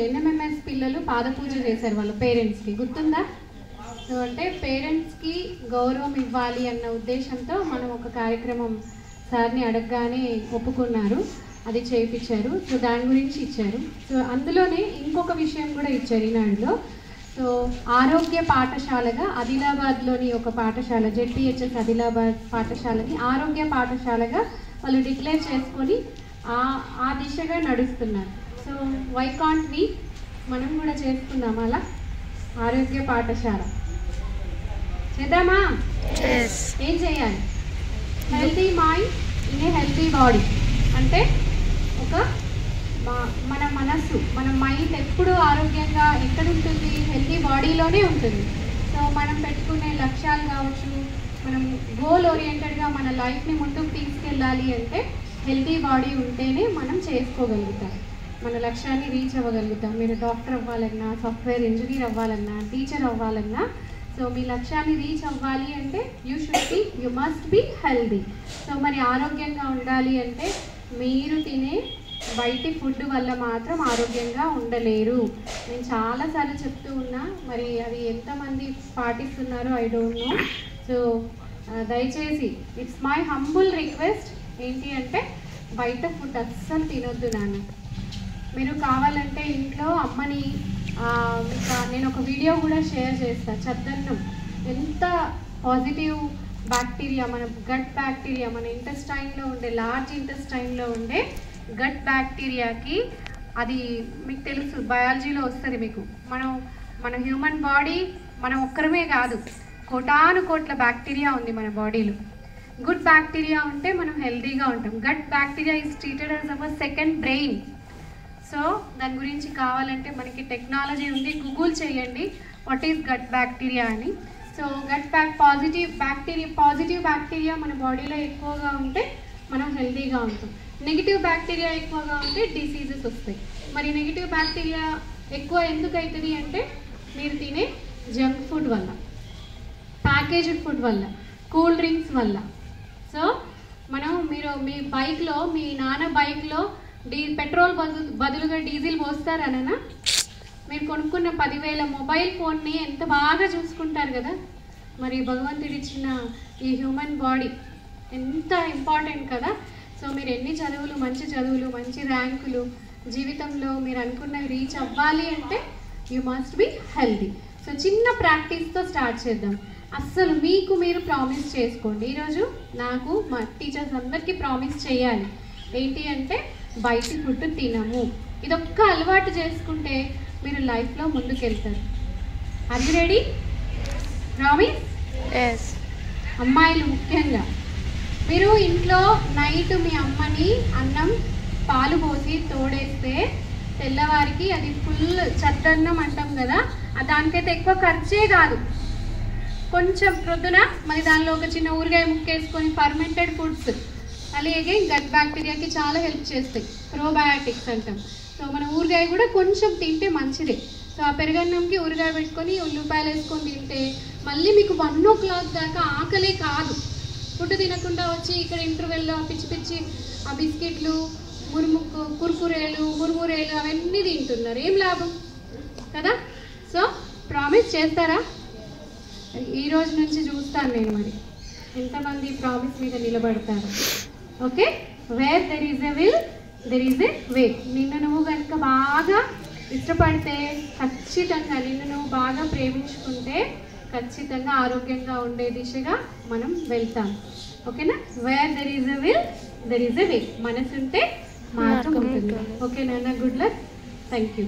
NMMS పిల్లలు పాదపూజ చేశారు వాళ్ళ పేరెంట్స్కి, గుర్తుందా? సో అంటే పేరెంట్స్కి గౌరవం ఇవ్వాలి అన్న ఉద్దేశంతో మనం ఒక కార్యక్రమం సార్ని అడగగానే ఒప్పుకున్నారు, అది చేయించారు. సో దాని గురించి ఇచ్చారు. సో అందులోనే ఇంకొక విషయం కూడా ఇచ్చారు ఈనాడులో. సో ఆరోగ్య పాఠశాలగా ఆదిలాబాద్లోని ఒక పాఠశాల, జెడ్పిహెచ్ఎస్ ఆదిలాబాద్ పాఠశాలని ఆరోగ్య పాఠశాలగా వాళ్ళు డిక్లేర్ చేసుకొని ఆ దిశగా నడుస్తున్నారు. సో వై కాంట్ వి, మనం కూడా చేసుకుందాం అలా ఆరోగ్య పాఠశాల చేద్దామా? ఏం చేయాలి? Healthy mind in a healthy body అంటే ఒక మన మనస్సు, మన మైండ్ ఎప్పుడు ఆరోగ్యంగా ఎక్కడ ఉంటుంది? హెల్తీ బాడీలోనే ఉంటుంది. సో మనం పెట్టుకునే లక్ష్యాలు కావచ్చు, మనం గోల్ ఓరియంటెడ్గా మన లైఫ్ని ముందుకు తీసుకెళ్ళాలి అంటే హెల్తీ బాడీ ఉంటేనే మనం చేసుకోగలుగుతాం, మన లక్ష్యాన్ని రీచ్ అవ్వగలుగుతాం. మీరు డాక్టర్ అవ్వాలన్నా, సాఫ్ట్వేర్ ఇంజనీర్ అవ్వాలన్నా, టీచర్ అవ్వాలన్నా, సో మీ లక్ష్యాన్ని రీచ్ అవ్వాలి అంటే you must be healthy. So మరి ఆరోగ్యంగా ఉండాలి అంటే మీరు తినే బయటి ఫుడ్ వల్ల మాత్రం ఆరోగ్యంగా ఉండలేరు. నేను చాలాసార్లు చెప్తూ ఉన్నా, మరి అది ఎంతమంది పాటిస్తున్నారో ఐ డోంట్ నో. సో దయచేసి ఇట్స్ మై హంబుల్ రిక్వెస్ట్ ఏంటి అంటే బయట ఫుడ్ అస్సలు తినొద్దు నాన్న. మీరు కావాలంటే ఇంట్లో అమ్మని నేను ఒక వీడియో కూడా షేర్ చేస్తాను. చద్దన్నం ఎంత పాజిటివ్ బ్యాక్టీరియా, మన గట్ బ్యాక్టీరియా, మన ఇంటెస్టైన్లో ఉండే లార్జ్ ఇంటెస్టైన్లో ఉండే గట్ బ్యాక్టీరియాకి, అది మీకు తెలుసు బయాలజీలో వస్తుంది మీకు. మన హ్యూమన్ బాడీ మనం ఒక్కరమే కాదు, కోటాను కోట్ల బ్యాక్టీరియా ఉంది మన బాడీలో. గుడ్ బ్యాక్టీరియా ఉంటే మనం హెల్తీగా ఉంటాం. Gut bacteria is treated as our second brain. So దాని గురించి కావాలంటే మనకి టెక్నాలజీ ఉంది, గూగుల్ చేయండి వాట్ ఈజ్ గట్ బ్యాక్టీరియా అని. సో గట్ పాజిటివ్ బ్యాక్టీరియా మన బాడీలో ఎక్కువగా ఉంటే మనం హెల్తీగా ఉంటాం. నెగిటివ్ బ్యాక్టీరియా ఎక్కువగా ఉంటే డిసీజెస్ వస్తాయి. మరి నెగిటివ్ బ్యాక్టీరియా ఎక్కువ ఎందుకు అవుతుంది అంటే మీరు తినే జంక్ ఫుడ్ వల్ల, ప్యాకేజ్డ్ ఫుడ్ వల్ల, కూల్ డ్రింక్స్ వల్ల. సో మీరు మీ బైక్లో, మీ నాన్న బైక్లో పెట్రోల్ బదులుగా డీజిల్ పోస్తారనన్నా, మీరు కొనుక్కున్న 10,000 మొబైల్ ఫోన్ని ఎంత బాగా చూసుకుంటారు కదా. మరి భగవంతుడిచ్చిన ఈ హ్యూమన్ బాడీ ఎంత ఇంపార్టెంట్ కదా. సో మీరు ఎన్ని చదువులు, మంచి చదువులు, మంచి ర్యాంకులు, జీవితంలో మీరు అనుకున్నవి రీచ్ అవ్వాలి అంటే you must be healthy. So చిన్న ప్రాక్టీస్తో స్టార్ట్ చేద్దాం. అస్సలు మీకు మీరు ప్రామిస్ చేసుకోండి. ఈరోజు నాకు మా టీచర్స్ అందరికీ ప్రామిస్ చేయాలి ఏంటి అంటే బయటి ఫుడ్ తినము. ఇదొక్క అలవాటు చేసుకుంటే మీరు లైఫ్లో ముందుకెళ్తారు. Are you ready? Promise? Yes. అమ్మాయిలు ముఖ్యంగా మీరు ఇంట్లో నైట్ మీ అమ్మని అన్నం పాలు పోసి తోడేస్తే తెల్లవారికి అది ఫుల్ చద్దన్నం అంటాం కదా, దానికైతే ఎక్కువ ఖర్చే కాదు. కొంచెం ప్రొద్దున మరి దానిలో ఒక చిన్న ఊరగాయ ముక్కేసుకొని ఫర్మెంటెడ్ ఫుడ్స్ అలాగే గట్ బ్యాక్టీరియాకి చాలా హెల్ప్ చేస్తాయి, ప్రోబయాటిక్స్ అంటాం. సో మన ఊరగాయ కూడా కొంచెం తింటే మంచిదే. సో ఆ పెరుగన్నంకి ఊరగాయ పెట్టుకొని ఉల్లిపాయలు వేసుకొని తింటే మళ్ళీ మీకు 1 o'clock దాకా ఆకలే కాదు. ఫుడ్ తినకుండా వచ్చి ఇక్కడ ఇంటర్వెల్లో పిచ్చి పిచ్చి ఆ బిస్కెట్లు, కుర్కురేలు, మురుమురేలు అవన్నీ తింటున్నారు, ఏం లాభం కదా. సో ప్రామిస్ చేస్తారా? ఈ రోజు నుంచి చూస్తాను నేను మరి ఎంతమంది ప్రామిస్ మీద నిలబడతారు. Okay, where there is a will there is a way. నిన్ను నువ్వు కనుక బాగా ఇష్టపడితే ఖచ్చితంగా, నిన్ను నువ్వు బాగా ప్రేమించుకుంటే ఖచ్చితంగా ఆరోగ్యంగా ఉండే దిశగా మనం వెళ్తాం. ఓకేనా? Where there is a will there is a way. మనసు ఉంటే మార్గం ఉంటుంది. ఓకే నాన్న, గుడ్ లక్. Thank you.